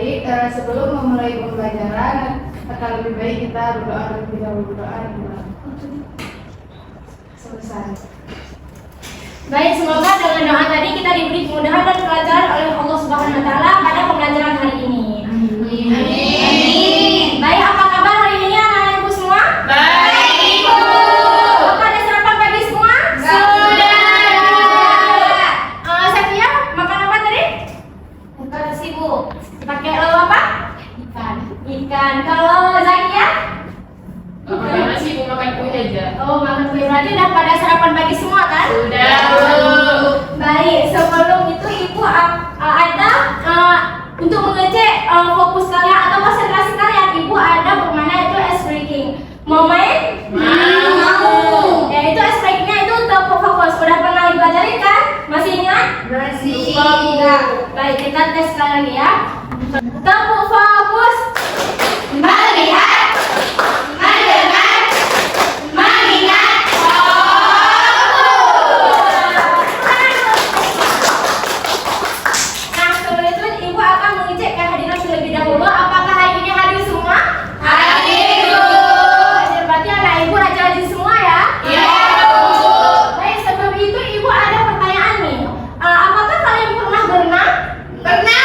Baik, sebelum memulai pembelajaran, akan lebih baik kita berdoa terlebih dahulu. Selesai. Baik, semoga dengan doa tadi kita diberi kemudahan dan kelancaran oleh Allah Subhanahu wa taala pada pembelajaran hari ini. Amin. Amin. Baik, apa kabar hari ini anak-anak Ibu semua? Baik, Ibu. Apa ada sarapan pagi semua? Sudah. Safia, makan apa tadi? Bukan sih, Bu. Pakai apa? Ikan. Kalau Zakia? Makan nasi, Bu, makan kue aja. Oh, makan kue. Berarti udah pada sarapan pagi semua kan? Sudah, Bu. Baik, sebelum itu Ibu ada untuk mengecek fokus kalian atau konsentrasi kalian, Ibu ada permainan itu ice breaking. Mau main? Mau. Ya, itu ice breakingnya itu untuk fokus. Udah pernah dipelajari kan? Masih ingat? Masih. Tidak. Baik, kita tes sekali lagi ya. Tepuk fokus. Melihat, mendengar, mengingat. Nah, sebelum itu Ibu akan mengecek kehadiran terlebih dahulu. Apakah hari ini hadir semua? Hadir, Bu. Berarti anak Ibu rajin-rajin semua ya? Iya, Bu. Baik, sebelum itu Ibu ada pertanyaan nih. Apakah kalian pernah berenang? Pernah.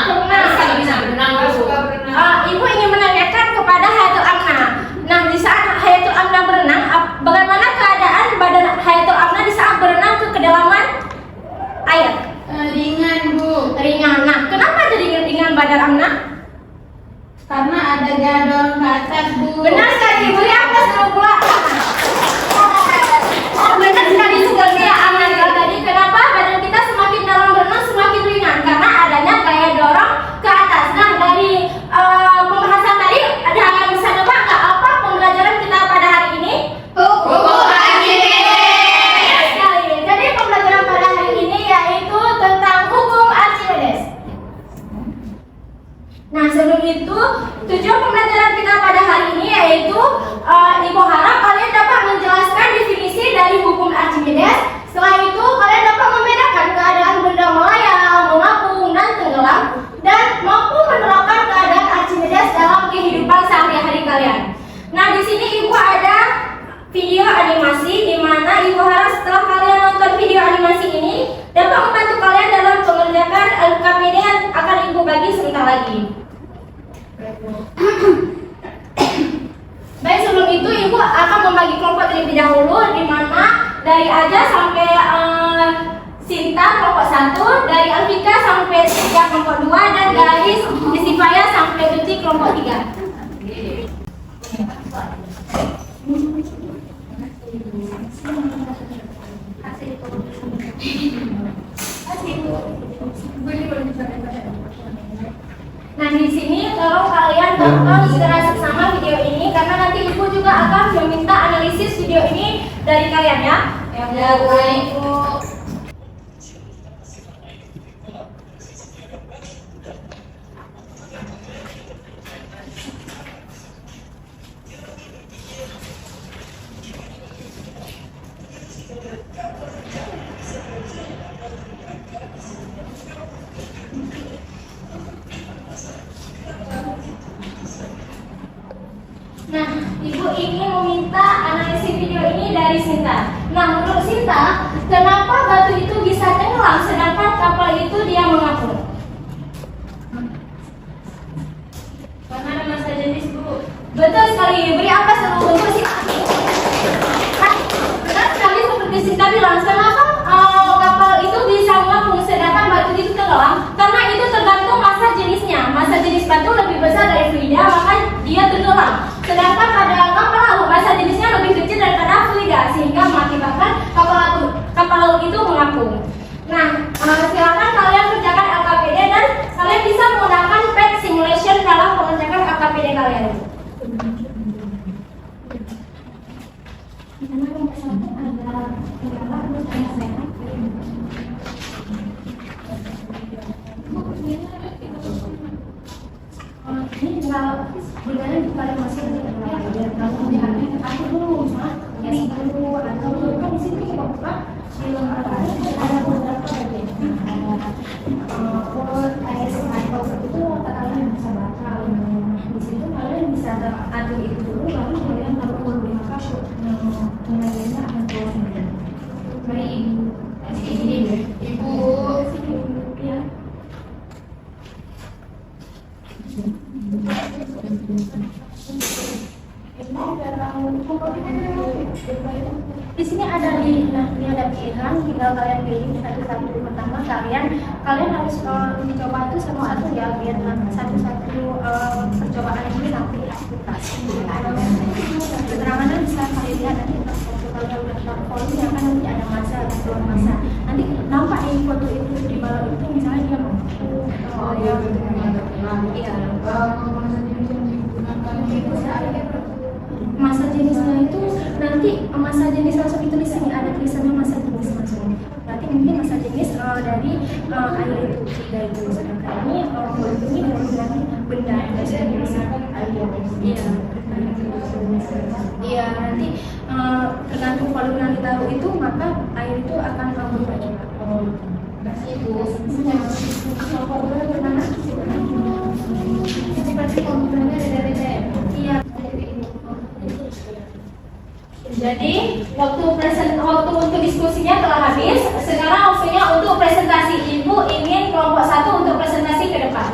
Pernah. Bisa berenang, Bu. Suka berenang. Ibu ingin menanyakan kepada Hayatul Amna. Nah, di saat Hayatul Amna berenang, bagaimana keadaan badan Hayatul Amna di saat berenang ke kedalaman air? Ringan, Bu. Ringan. Nah, kenapa jadi ringan badan Amna? Karena ada gadon ke atas, Bu. Benar sekali, beri apa seluruh pula? Benar sekali seperti yang Amna bilang tadi. Kenapa badan kita semakin dalam berenang semakin ringan? Karena adanya gaya dorong ke atas. Nah, dari pembahasan tadi, ada yang bisa nebak nggak apa pembelajaran kita pada hari ini? Hukum Archimedes. Benar sekali. Jadi pembelajaran pada hari ini yaitu tentang hukum Archimedes. Nah, sebelum itu, tujuan pembelajaran kita pada hari ini yaitu Ibu harap kalian dapat menjelaskan definisi dari hukum Archimedes. Setelah itu, kalian dapat membedakan keadaan benda melayang, mengapung, dan tenggelam, dan mampu menerapkan keadaan Archimedes dalam kehidupan sehari-hari kalian. Nah, di sini Ibu ada video animasi di mana Ibu harap setelah kalian nonton video animasi ini dapat membantu kalian dalam mengerjakan LKPD yang akan Ibu bagi sebentar lagi. Baik, sebelum itu Ibu akan membagi kelompok terlebih dahulu, di mana dari Aja sampai Sinta kelompok 1, dari Alfika sampai Tia kelompok 2, dan dari Istifaya sampai Tuti kelompok 3. Nah, di sini tolong kalian tonton secara seksama video ini karena nanti Ibu juga akan meminta analisis video ini dari kalian ya. Ya, baik, Bu. Nah, Ibu ingin meminta analisis video ini dari Sinta. Nah, menurut Sinta, kenapa batu itu bisa tenggelam sedangkan kapal itu dia mengapung? Karena ada masa jenis, Bu. Betul sekali. Beri apa seluruh untuk Sinta? Nah, benar sekali seperti Sinta bilang. Kenapa kapal itu bisa mengapung sedangkan batu itu tenggelam? Karena itu tergantung masa jenisnya. Masa jenis batu lebih besar dari fluida, maka dia tenggelam. Sedangkan pada kapal laut masa jenisnya lebih kecil daripada fluida, sehingga mengakibatkan kapal laut itu mengapung. Nah, silakan kalian kerjakan LKPD dan kalian bisa menggunakan pet simulation dalam mengerjakan LKPD kalian. Ini tinggal bulannya pada masih aku dulu dulu atau kan di sini buka di lembaga ada beberapa bagian. Word, AS, itu kata tergantung itu dulu, baru kemudian kalau maka penilaiannya akan keluar. Mari ibu, Ibu. ya. Di sini ada ada pilihan, tinggal kalian pilih satu-satu. Pertama kalian harus mencoba itu semua atau ya biar satu-satu percobaan ini nanti aplikasi. Keterangannya bisa kalian lihat nanti kalau udah portfolio ya kan nanti ada masa keluar masa. Nanti nampak ini foto itu di bawah itu misalnya dia mampu. Oh iya, betul. Iya. Masa jenis yang digunakan itu Masa jenisnya itu nanti masa jenis langsung ditulis ini ada tulisannya masa jenis langsung. Berarti mungkin masa jenis dari air itu dari itu. Sedangkan ini dari benda masa jenis air. Iya. Iya nanti tergantung volume yang ditaruh itu maka air itu akan berubah juga. Ibu. Seperti komputernya dari iya. Jadi waktu untuk diskusinya telah habis. Sekarang waktunya untuk presentasi. Ibu ingin kelompok 1 untuk presentasi ke depan.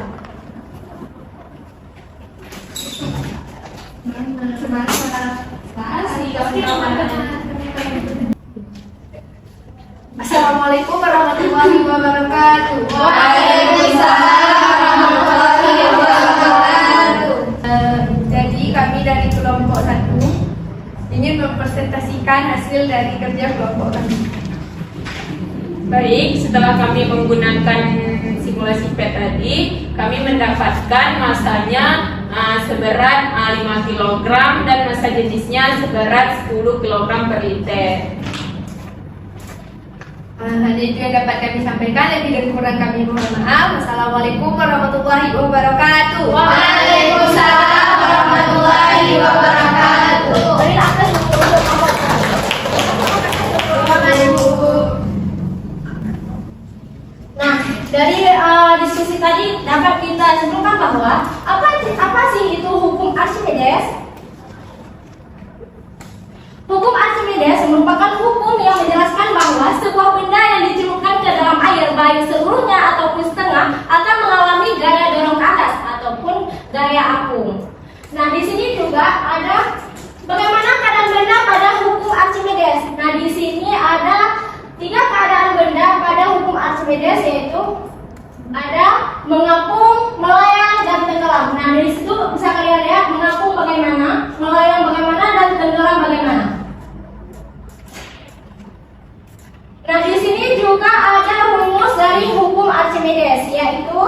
Assalamualaikum warahmatullahi wabarakatuh. Waalaikumsalam warahmatullahi wabarakatuh. Jadi kami dari kelompok 1 ingin mempresentasikan hasil dari kerja kelompok kami. Baik, setelah kami menggunakan simulasi PET tadi, kami mendapatkan masanya seberat 5 kg dan massa jenisnya seberat 10 kg per liter. Hanya itu yang dapat kami sampaikan. Lebih dan kurang kami mohon maaf. Wassalamualaikum warahmatullahi wabarakatuh. Waalaikumsalam warahmatullahi wabarakatuh. Nah, dari diskusi tadi dapat kita simpulkan bahwa apa sih itu hukum Archimedes? Hukum Archimedes merupakan hukum yang menjelaskan bahwa sebuah benda yang dicelupkan ke dalam air baik seluruhnya ataupun setengah akan mengalami gaya dorong ke atas ataupun gaya apung. Nah, di sini juga ada bagaimana keadaan benda pada hukum Archimedes. Nah, di sini ada 3 keadaan benda pada hukum Archimedes, yaitu ada mengapung, melayang, dan tenggelam. Nah, dari situ bisa kalian lihat mengapung bagaimana, melayang bagaimana, dan tenggelam bagaimana. Nah, di sini juga ada rumus dari hukum Archimedes, yaitu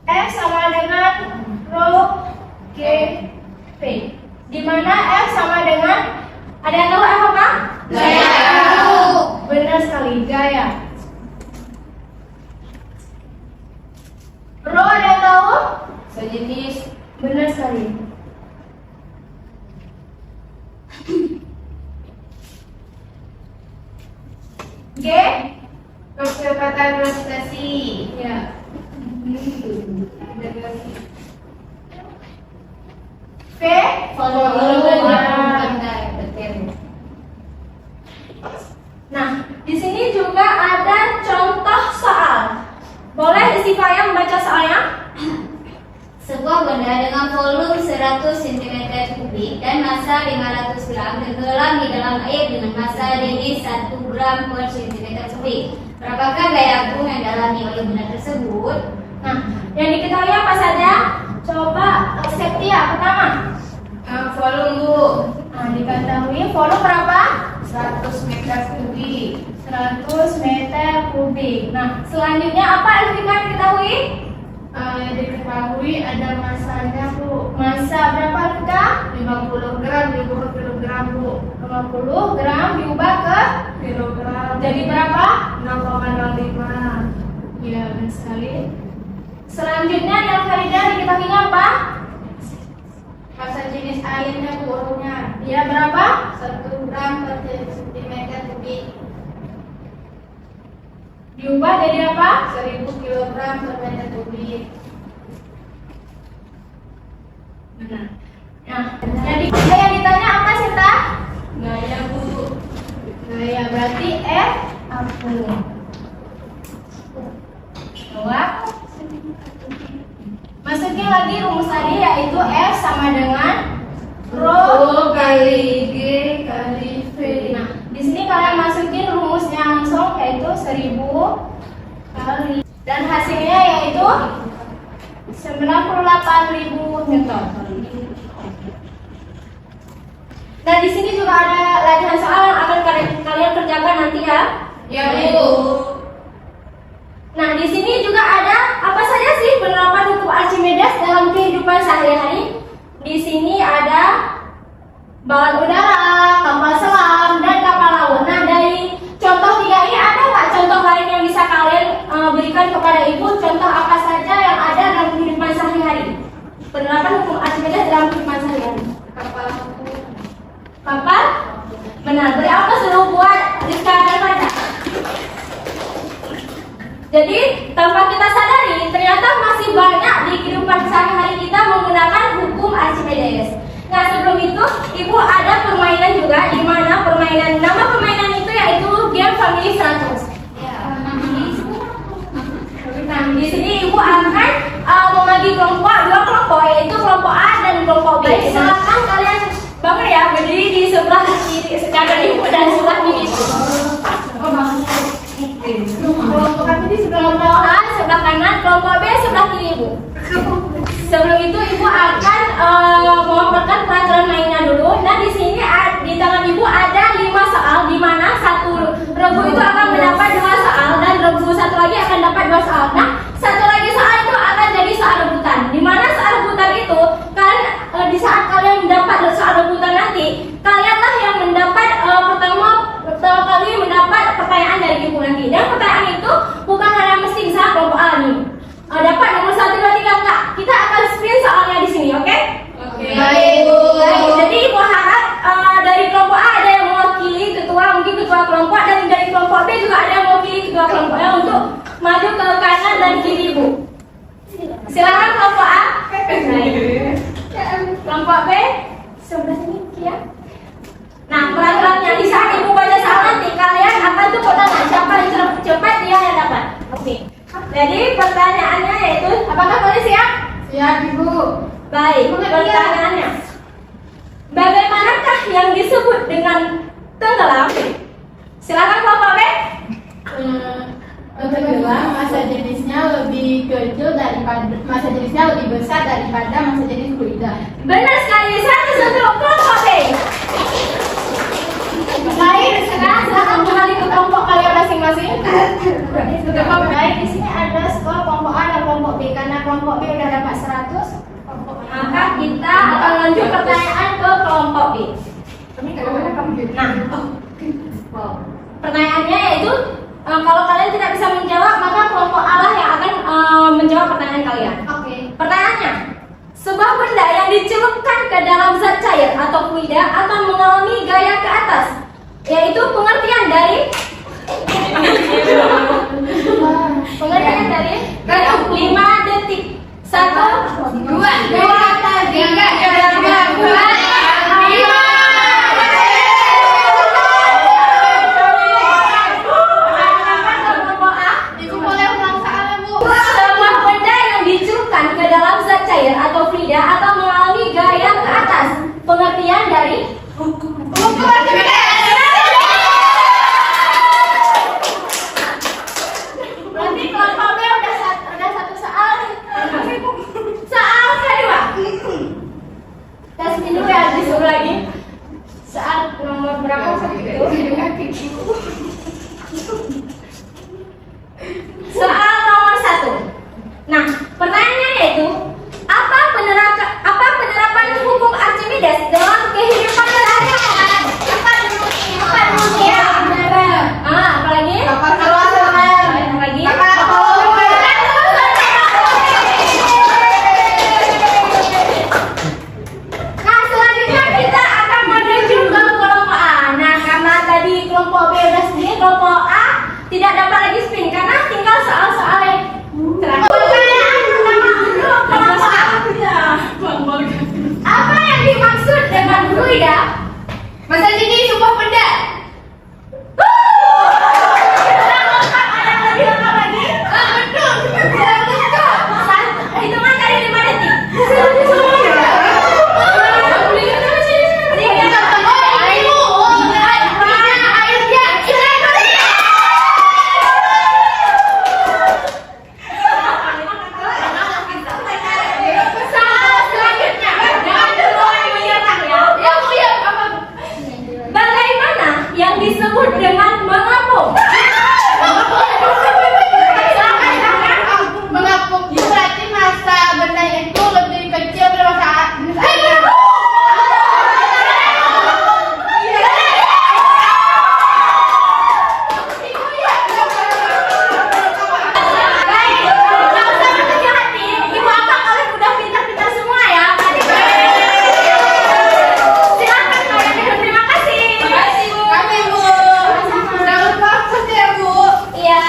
F sama dengan rho G P, di mana F sama dengan, ada yang tahu F apa? Gaya. Benar sekali, gaya. Rho ada yang tahu? Sejenis. Benar sekali. G Kecepatan gravitasi. ya. V Volume. Nah, di sini juga ada contoh soal. Boleh isi file membaca soalnya? Sebuah benda dengan volume 100 cm3 dan massa 500 gram tenggelam di dalam air dengan massa jenis 1 gram per cm3. Berapakah gaya apung yang dialami oleh benda tersebut? Nah, yang diketahui apa saja? Coba Septia pertama. Volume Bu. Nah, diketahui volume berapa? 100 meter kubik. 100 meter kubik. Nah, selanjutnya apa yang kita ketahui? Yang diketahui ada masanya Bu. Massa berapa kita? 50 gram diubah kilogram Bu. 50 gram diubah ke Kilogram. jadi berapa? 0,05. Ya, benar sekali. Selanjutnya yang Farida diketahuinya apa? Massa jenis airnya Bu, volunya. Ya, berapa? 1 gram per centimeter kubik. diubah jadi apa? 1000 kg per meter kubik. Nah, yang ditanya apa sih, Ta? Gaya, Bu. Gaya berarti F aku. Dua. Masukin lagi rumus tadi yaitu F sama dengan Rho kali G kali V. Nah, di sini kalian masukin rumusnya langsung yaitu 1000 kali dan hasilnya yaitu 98.000 Newton. Nah, di sini juga ada latihan soal yang akan kalian kerjakan nanti ya. Ya, Bu. Nah, di sini juga ada apa saja sih penerapan hukum Archimedes dalam kehidupan sehari-hari? Di sini ada balon udara, kapal selam, dan kapal laut. Nah, dari contoh tiga ini ada nggak contoh lain yang bisa kalian berikan kepada ibu? Contoh apa saja yang ada dalam kehidupan sehari-hari? Penerapan hukum Archimedes dalam kehidupan sehari-hari. Kapal? Benar. Beri apa suruh buat Rizka dan Fada? Jadi, tanpa kita sadari, ternyata masih banyak di kehidupan sehari-hari kita menggunakan hukum Archimedes. Nah, sebelum itu, Ibu ada permainan juga, di mana nama permainan itu yaitu game Family 100. Nah, di sini Ibu akan membagi kelompok, dua kelompok, yaitu kelompok A dan kelompok B. Silakan kalian bangun ya, berdiri di sebelah kiri, kanan Ibu dan sebelah kiri Ibu. Kelompok kami di kelompok A sebelah kanan, kelompok B sebelah kiri Ibu. Sebelum itu Ibu akan memaparkan peraturan mainnya dulu. Nah, di sini di tangan Ibu ada 5 soal, di mana satu rebu itu akan mendapat 2 soal dan rebu satu lagi akan dapat 2 soal. Nah, satu lagi soal itu akan jadi soal rebutan. Di mana soal rebutan itu kalian di saat kalian mendapat soal rebutan nanti, kalianlah yang mendapat pertama kali mendapat pertanyaan dari Ibu nanti. Dan pertanyaan itu bukan hanya mesti bisa kelompok A nih. Dapat nomor 1, 2, 3 enggak? Kita akan spin soalnya di sini, oke? Oke. Baik, Bu. Jadi Ibu harap dari kelompok A ada yang mewakili ketua, mungkin ketua kelompok, dan dari kelompok B juga ada yang mewakili ketua kelompoknya untuk maju ke kanan dan kiri Ibu. Silakan kelompok A. Kelompok B sebelah sini ya. Nah, peraturannya di saat Ibu baca soal nanti kalian akan tepuk tangan siapa yang cepat dia yang dapat. Oke. Jadi pertanyaannya yaitu, apakah kalian siap? Siap, Ibu. Baik, pertanyaannya, bagaimanakah yang disebut dengan tenggelam? Silakan kelompok B. Tenggelam masa jenisnya lebih kecil daripada lebih besar daripada masa jenis fluida. Benar sekali, 1 untuk kelompok B. Baik, sekarang silakan kembali ke kelompok kalian masing-masing. Baik, di sini ada skor kelompok A dan kelompok B. Karena kelompok B udah dapat 100, maka kita akan lanjut pertanyaan ke kelompok B. Nah, pertanyaannya yaitu kalau kalian tidak bisa menjawab, maka kelompok A lah yang akan menjawab pertanyaan kalian. Oke. Pertanyaannya, sebuah benda yang dicelupkan ke dalam zat cair atau fluida akan mengalami gaya ke atas, yaitu pengertian dari 5 detik. 1, 2, 3, 4, 5. Ibu boleh ulang soalnya, Bu. Sebuah benda yang dicelupkan ke dalam zat cair atau fluida atau mengalami gaya ke atas, pengertian dari berarti kelompok B udah satu soal. Soal kedua. tidak dapat lagi spin karena tinggal soal-soal yang terakhir. Pertanyaan pertama untuk kelompok apa yang dimaksud dengan fluida? Masa jenis sebuah benda. Ada yang lebih lengkap lagi? Betul. Betul. Hitungan dari 5 detik. Bagaimana yang disebut dengan mengapung? Mengapung itu berarti masa benda itu lebih kecil dari masa Baik, nggak usah berkecil hati. Ibu apa kalian udah pintar-pintar semua ya? Silakan kalian minum. Terima kasih. Kami Bu. Jangan lupa fokus ya Bu. Iya.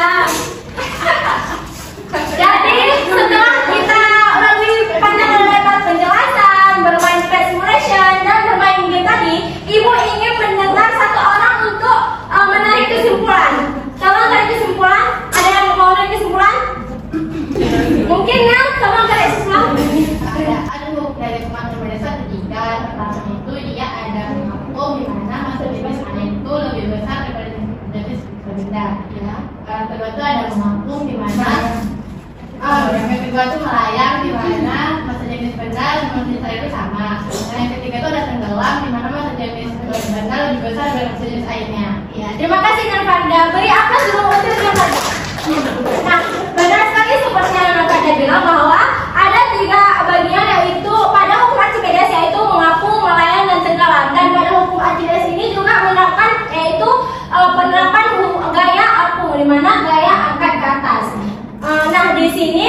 Jadi setelah kita lebih panjang lebar penjelasan, bermain space simulation dan bermain game tadi, ibu ingin mendengar satu orang untuk menarik kesimpulan. Tolong tarik kesimpulan. Ada yang mau tarik kesimpulan? Mungkin Nel, tolong tarik kesimpulan. Ada dari teman-teman desa ketiga pertama itu dia ada mengapung di mana masa bebas panen itu lebih besar daripada jenis berbeda ya. Kedua itu ada mengapung di mana yang kedua itu melayang di mana masa jenis benda dan masa itu sama. Dan yang ketiga itu ada tenggelam di mana masa jenis benda lebih besar dari masa jenis airnya. Ya, terima kasih Nirvanda. Beri aplaus dulu untuk Nirvanda. Nah, benar sekali seperti yang Nirvanda bilang bahwa ada 3 bagian yaitu pada hukum Archimedes yaitu mengapung, melayang, dan tenggelam. Dan pada hukum Archimedes ini juga menerapkan yaitu penerapan gaya apung di mana gaya angkat ke atas. Nah, di sini